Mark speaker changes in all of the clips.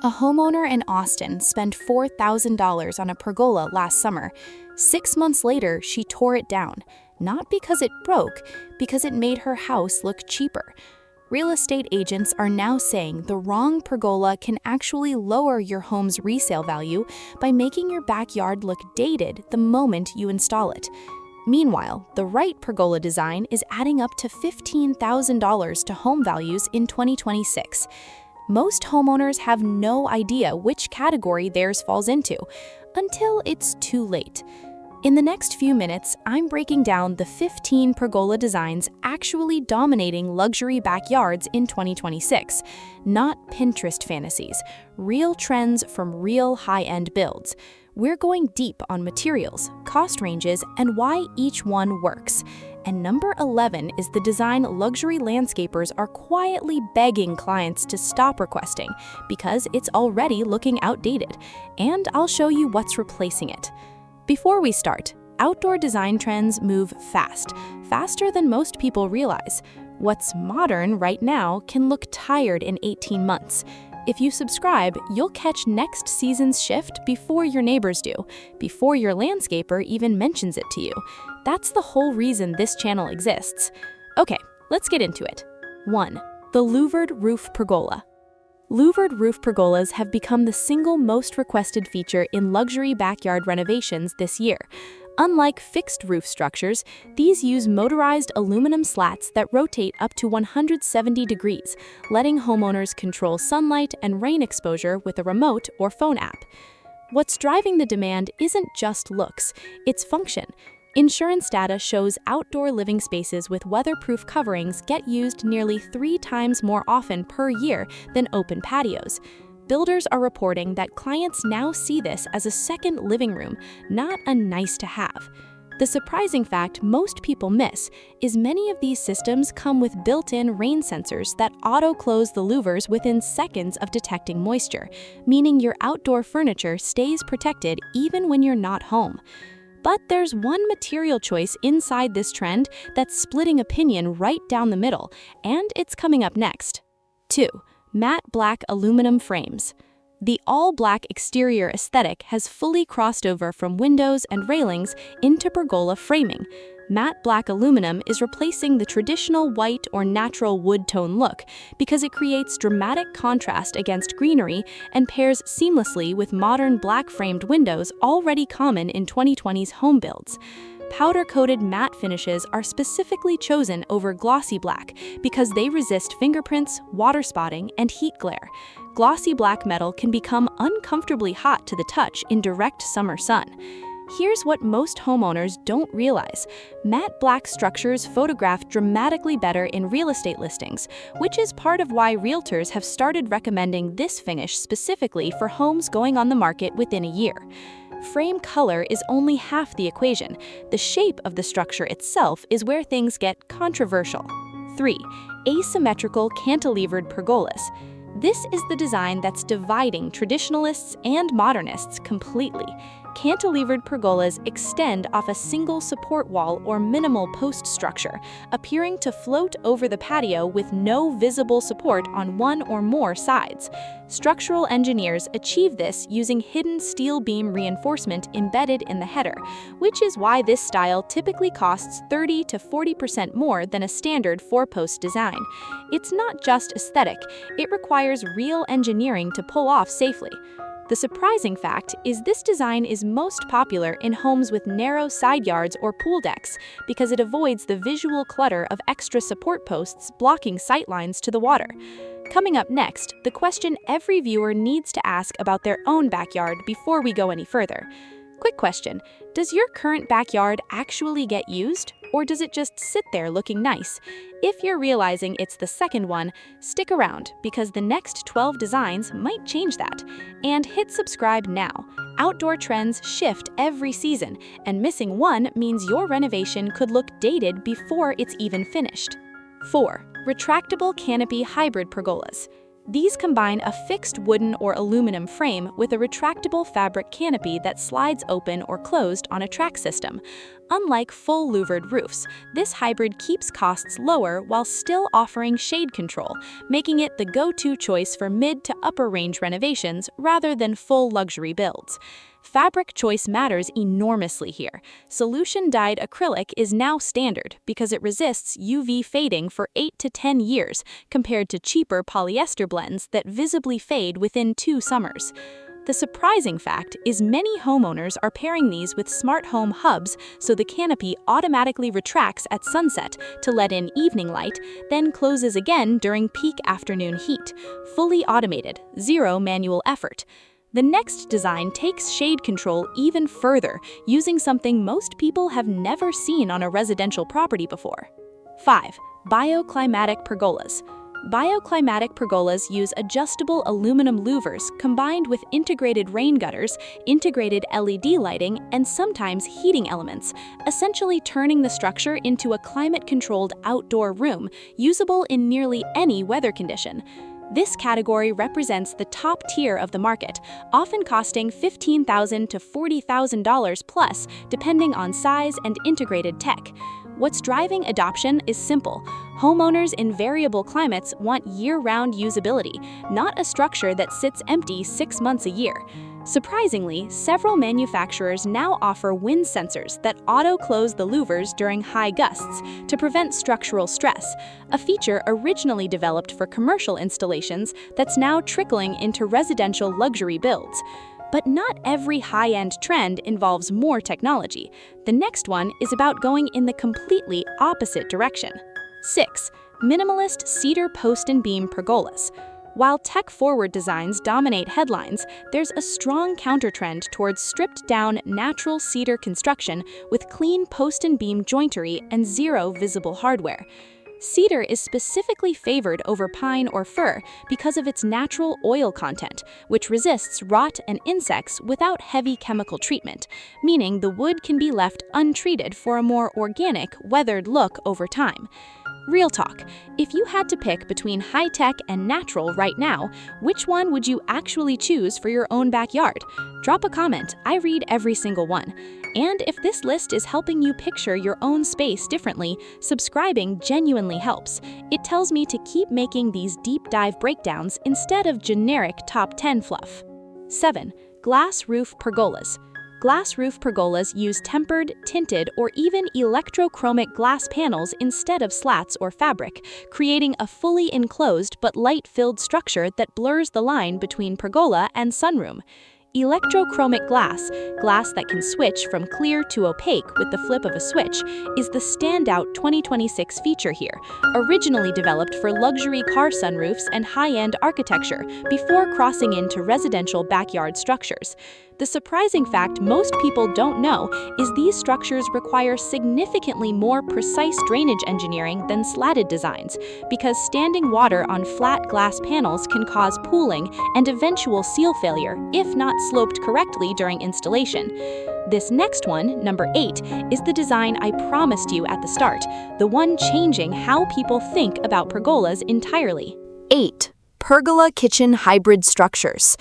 Speaker 1: A homeowner in Austin spent $4,000 on a pergola last summer. 6 months later, she tore it down, not because it broke, because it made her house look cheaper. Real estate agents are now saying the wrong pergola can actually lower your home's resale value by making your backyard look dated the moment you install it. Meanwhile, the right pergola design is adding up to $15,000 to home values in 2026. Most homeowners have no idea which category theirs falls into until it's too late. In the next few minutes, I'm breaking down the 15 pergola designs actually dominating luxury backyards in 2026. Not Pinterest fantasies, real trends from real high-end builds. We're going deep on materials, cost ranges, and why each one works. And number 11 is the design luxury landscapers are quietly begging clients to stop requesting because it's already looking outdated. And I'll show you what's replacing it. Before we start, outdoor design trends move fast, faster than most people realize. What's modern right now can look tired in 18 months. If you subscribe, you'll catch next season's shift before your neighbors do, before your landscaper even mentions it to you. That's the whole reason this channel exists. Okay, let's get into it. 1. The Louvered Roof Pergola. Louvered roof pergolas have become the single most requested feature in luxury backyard renovations this year. Unlike fixed roof structures, these use motorized aluminum slats that rotate up to 170 degrees, letting homeowners control sunlight and rain exposure with a remote or phone app. What's driving the demand isn't just looks, it's function. Insurance data shows outdoor living spaces with weatherproof coverings get used nearly 3 times more often per year than open patios. Builders are reporting that clients now see this as a second living room, not a nice-to-have. The surprising fact most people miss is many of these systems come with built-in rain sensors that auto-close the louvers within seconds of detecting moisture, meaning your outdoor furniture stays protected even when you're not home. But there's one material choice inside this trend that's splitting opinion right down the middle, and it's coming up next. 2. Matte black aluminum frames. The all-black exterior aesthetic has fully crossed over from windows and railings into pergola framing. Matte black aluminum is replacing the traditional white or natural wood tone look because it creates dramatic contrast against greenery and pairs seamlessly with modern black-framed windows already common in 2020's home builds. Powder-coated matte finishes are specifically chosen over glossy black because they resist fingerprints, water spotting, and heat glare. Glossy black metal can become uncomfortably hot to the touch in direct summer sun. Here's what most homeowners don't realize. Matte black structures photograph dramatically better in real estate listings, which is part of why realtors have started recommending this finish specifically for homes going on the market within a year. Frame color is only half the equation. The shape of the structure itself is where things get controversial. 3. Asymmetrical cantilevered pergolas. This is the design that's dividing traditionalists and modernists completely. Cantilevered pergolas extend off a single support wall or minimal post structure, appearing to float over the patio with no visible support on one or more sides. Structural engineers achieve this using hidden steel beam reinforcement embedded in the header, which is why this style typically costs 30 to 40% more than a standard 4-post design. It's not just aesthetic, it requires real engineering to pull off safely. The surprising fact is this design is most popular in homes with narrow side yards or pool decks because it avoids the visual clutter of extra support posts blocking sightlines to the water. Coming up next, the question every viewer needs to ask about their own backyard before we go any further. Quick question, does your current backyard actually get used, or does it just sit there looking nice? If you're realizing it's the second one, stick around because the next 12 designs might change that. And hit subscribe now. Outdoor trends shift every season, and missing one means your renovation could look dated before it's even finished. 4. Retractable canopy hybrid pergolas. These combine a fixed wooden or aluminum frame with a retractable fabric canopy that slides open or closed on a track system. Unlike full louvered roofs, this hybrid keeps costs lower while still offering shade control, making it the go-to choice for mid to upper range renovations rather than full luxury builds. Fabric choice matters enormously here. Solution-dyed acrylic is now standard because it resists UV fading for 8 to 10 years compared to cheaper polyester blends that visibly fade within 2 summers. The surprising fact is many homeowners are pairing these with smart home hubs so the canopy automatically retracts at sunset to let in evening light, then closes again during peak afternoon heat. Fully automated, zero manual effort. The next design takes shade control even further, using something most people have never seen on a residential property before. 5. Bioclimatic pergolas. Bioclimatic pergolas use adjustable aluminum louvers combined with integrated rain gutters, integrated LED lighting, and sometimes heating elements, essentially turning the structure into a climate-controlled outdoor room, usable in nearly any weather condition. This category represents the top tier of the market, often costing $15,000 to $40,000 plus, depending on size and integrated tech. What's driving adoption is simple. Homeowners in variable climates want year-round usability, not a structure that sits empty 6 months a year. Surprisingly, several manufacturers now offer wind sensors that auto-close the louvers during high gusts to prevent structural stress, a feature originally developed for commercial installations that's now trickling into residential luxury builds. But not every high-end trend involves more technology. The next one is about going in the completely opposite direction. 6. Minimalist cedar post and beam pergolas. While tech-forward designs dominate headlines, there's a strong countertrend towards stripped-down, natural cedar construction with clean post and beam jointery and zero visible hardware. Cedar is specifically favored over pine or fir because of its natural oil content, which resists rot and insects without heavy chemical treatment, meaning the wood can be left untreated for a more organic, weathered look over time. Real talk, if you had to pick between high-tech and natural right now, which one would you actually choose for your own backyard? Drop a comment, I read every single one. And if this list is helping you picture your own space differently, subscribing genuinely helps. It tells me to keep making these deep dive breakdowns instead of generic top 10 fluff. 7. Glass roof pergolas. Glass roof pergolas use tempered, tinted, or even electrochromic glass panels instead of slats or fabric, creating a fully enclosed but light-filled structure that blurs the line between pergola and sunroom. Electrochromic glass that can switch from clear to opaque with the flip of a switch, is the standout 2026 feature here, originally developed for luxury car sunroofs and high-end architecture before crossing into residential backyard structures. The surprising fact most people don't know is these structures require significantly more precise drainage engineering than slatted designs, because standing water on flat glass panels can cause pooling and eventual seal failure if not sloped correctly during installation. This next one, number 8, is the design I promised you at the start, the one changing how people think about pergolas entirely. 8. Pergola kitchen hybrid structures.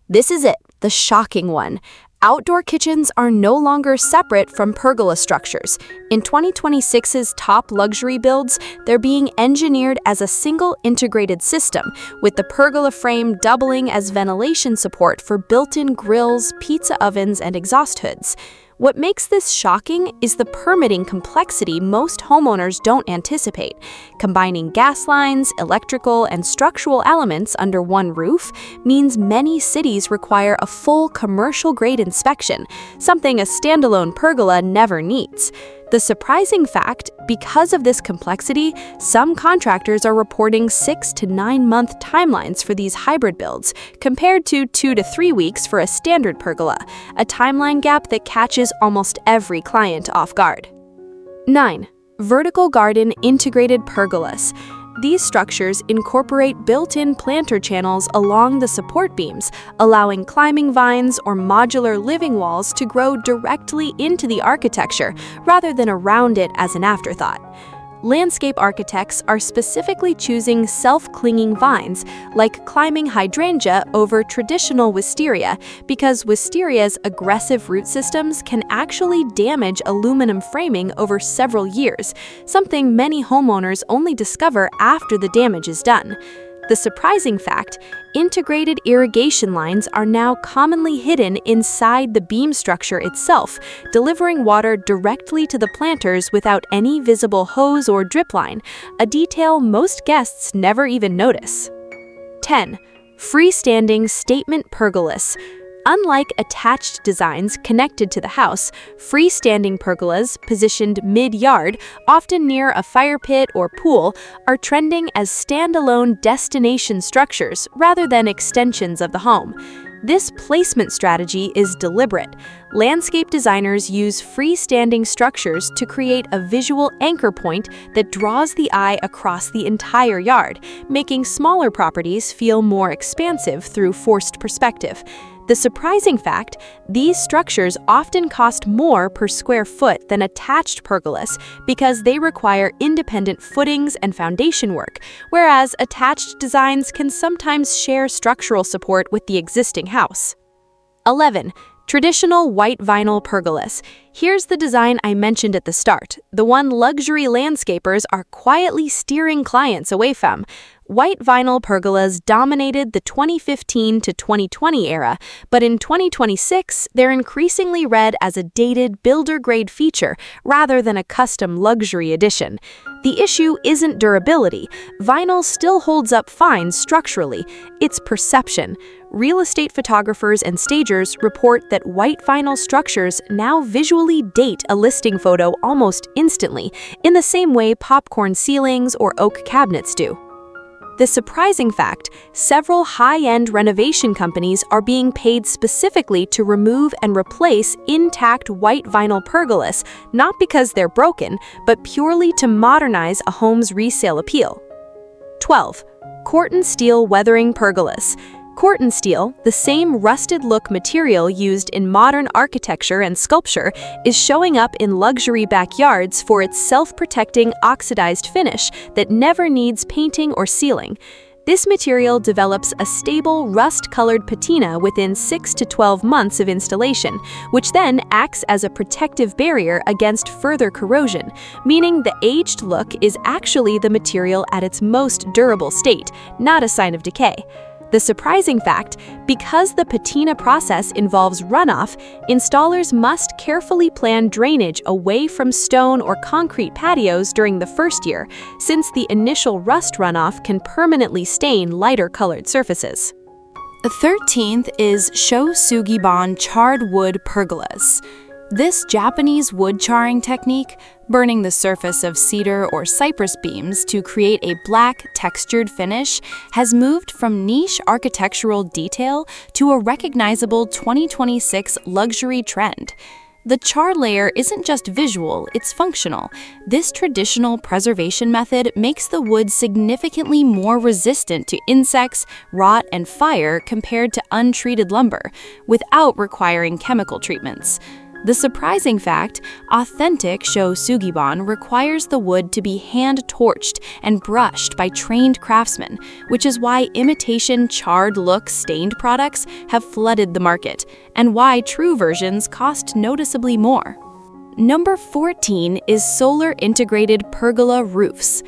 Speaker 1: This is it, the shocking one. Outdoor kitchens are no longer separate from pergola structures. In 2026's top luxury builds, they're being engineered as a single integrated system, with the pergola frame doubling as ventilation support for built-in grills, pizza ovens, and exhaust hoods. What makes this shocking is the permitting complexity most homeowners don't anticipate. Combining gas lines, electrical, and structural elements under one roof means many cities require a full commercial-grade inspection, something a standalone pergola never needs. The surprising fact, because of this complexity, some contractors are reporting 6 to 9 month timelines for these hybrid builds, compared to 2 to 3 weeks for a standard pergola, a timeline gap that catches almost every client off guard. 9. Vertical garden integrated pergolas. These structures incorporate built-in planter channels along the support beams, allowing climbing vines or modular living walls to grow directly into the architecture rather than around it as an afterthought. landscape architects are specifically choosing self-clinging vines, like climbing hydrangea over traditional wisteria, because wisteria's aggressive root systems can actually damage aluminum framing over several years, something many homeowners only discover after the damage is done. The surprising fact, integrated irrigation lines are now commonly hidden inside the beam structure itself, delivering water directly to the planters without any visible hose or drip line, a detail most guests never even notice. 10. Freestanding statement pergolas. Unlike attached designs connected to the house, freestanding pergolas, positioned mid-yard, often near a fire pit or pool, are trending as standalone destination structures rather than extensions of the home. This placement strategy is deliberate. Landscape designers use freestanding structures to create a visual anchor point that draws the eye across the entire yard, making smaller properties feel more expansive through forced perspective. The surprising fact, these structures often cost more per square foot than attached pergolas because they require independent footings and foundation work, whereas attached designs can sometimes share structural support with the existing house. 11. Traditional white vinyl pergolas. Here's the design I mentioned at the start, the one luxury landscapers are quietly steering clients away from. White vinyl pergolas dominated the 2015 to 2020 era, but in 2026, they're increasingly read as a dated builder-grade feature rather than a custom luxury addition. The issue isn't durability. Vinyl still holds up fine structurally. It's perception. Real estate photographers and stagers report that white vinyl structures now visually date a listing photo almost instantly, in the same way popcorn ceilings or oak cabinets do. The surprising fact, several high-end renovation companies are being paid specifically to remove and replace intact white vinyl pergolas, not because they're broken, but purely to modernize a home's resale appeal. 12. Corten steel weathering pergolas. Corten steel, the same rusted-look material used in modern architecture and sculpture, is showing up in luxury backyards for its self-protecting oxidized finish that never needs painting or sealing. This material develops a stable rust-colored patina within 6 to 12 months of installation, which then acts as a protective barrier against further corrosion, meaning the aged look is actually the material at its most durable state, not a sign of decay. The surprising fact, because the patina process involves runoff, installers must carefully plan drainage away from stone or concrete patios during the first year, since the initial rust runoff can permanently stain lighter-colored surfaces. The 13th is Shou Sugi charred wood pergolas. This Japanese wood charring technique, burning the surface of cedar or cypress beams to create a black, textured finish, has moved from niche architectural detail to a recognizable 2026 luxury trend. The char layer isn't just visual, it's functional. This traditional preservation method makes the wood significantly more resistant to insects, rot, and fire compared to untreated lumber, without requiring chemical treatments. The surprising fact, authentic Shou Sugi requires the wood to be hand-torched and brushed by trained craftsmen, which is why imitation charred-look stained products have flooded the market, and why true versions cost noticeably more. Number 14 is solar-integrated pergola roofs.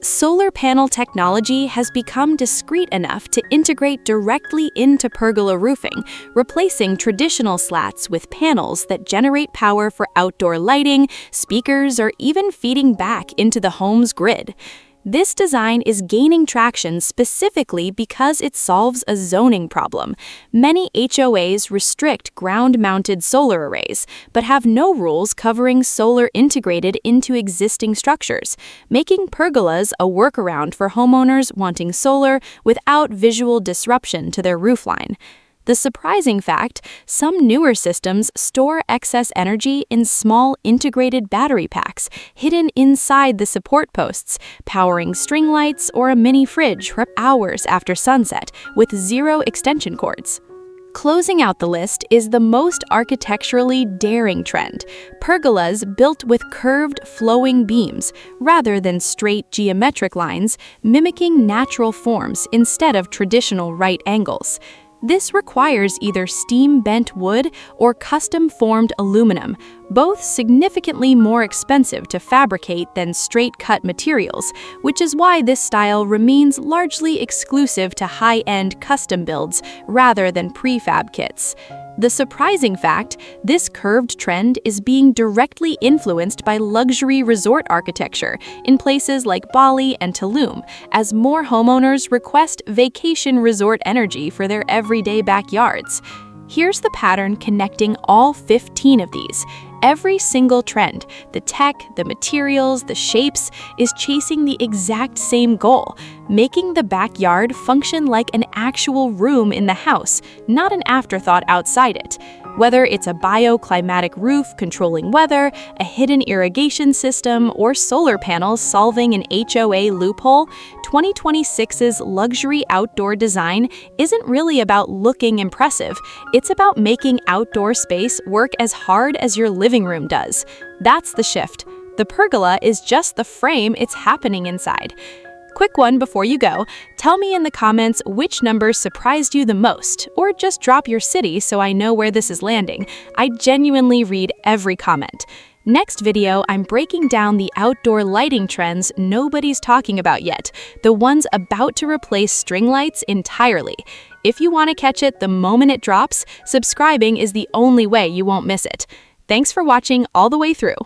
Speaker 1: Solar panel technology has become discreet enough to integrate directly into pergola roofing, replacing traditional slats with panels that generate power for outdoor lighting, speakers, or even feeding back into the home's grid. This design is gaining traction specifically because it solves a zoning problem. Many HOAs restrict ground-mounted solar arrays, but have no rules covering solar integrated into existing structures, making pergolas a workaround for homeowners wanting solar without visual disruption to their roofline. The surprising fact, some newer systems store excess energy in small integrated battery packs hidden inside the support posts, powering string lights or a mini fridge for hours after sunset with zero extension cords. Closing out the list is the most architecturally daring trend: pergolas built with curved, flowing beams, rather than straight geometric lines, mimicking natural forms instead of traditional right angles. This requires either steam-bent wood or custom-formed aluminum, both significantly more expensive to fabricate than straight-cut materials, which is why this style remains largely exclusive to high-end custom builds rather than prefab kits. The surprising fact, this curved trend is being directly influenced by luxury resort architecture in places like Bali and Tulum, as more homeowners request vacation resort energy for their everyday backyards. Here's the pattern connecting all 15 of these. Every single trend, the tech, the materials, the shapes, is chasing the exact same goal: making the backyard function like an actual room in the house, not an afterthought outside it. Whether it's a bioclimatic roof controlling weather, a hidden irrigation system, or solar panels solving an HOA loophole, 2026's luxury outdoor design isn't really about looking impressive. It's about making outdoor space work as hard as your living room does. That's the shift. The pergola is just the frame it's happening inside. Quick one before you go, tell me in the comments which numbers surprised you the most, or just drop your city so I know where this is landing. I genuinely read every comment. Next video, I'm breaking down the outdoor lighting trends nobody's talking about yet, the ones about to replace string lights entirely. If you want to catch it the moment it drops, subscribing is the only way you won't miss it. Thanks for watching all the way through.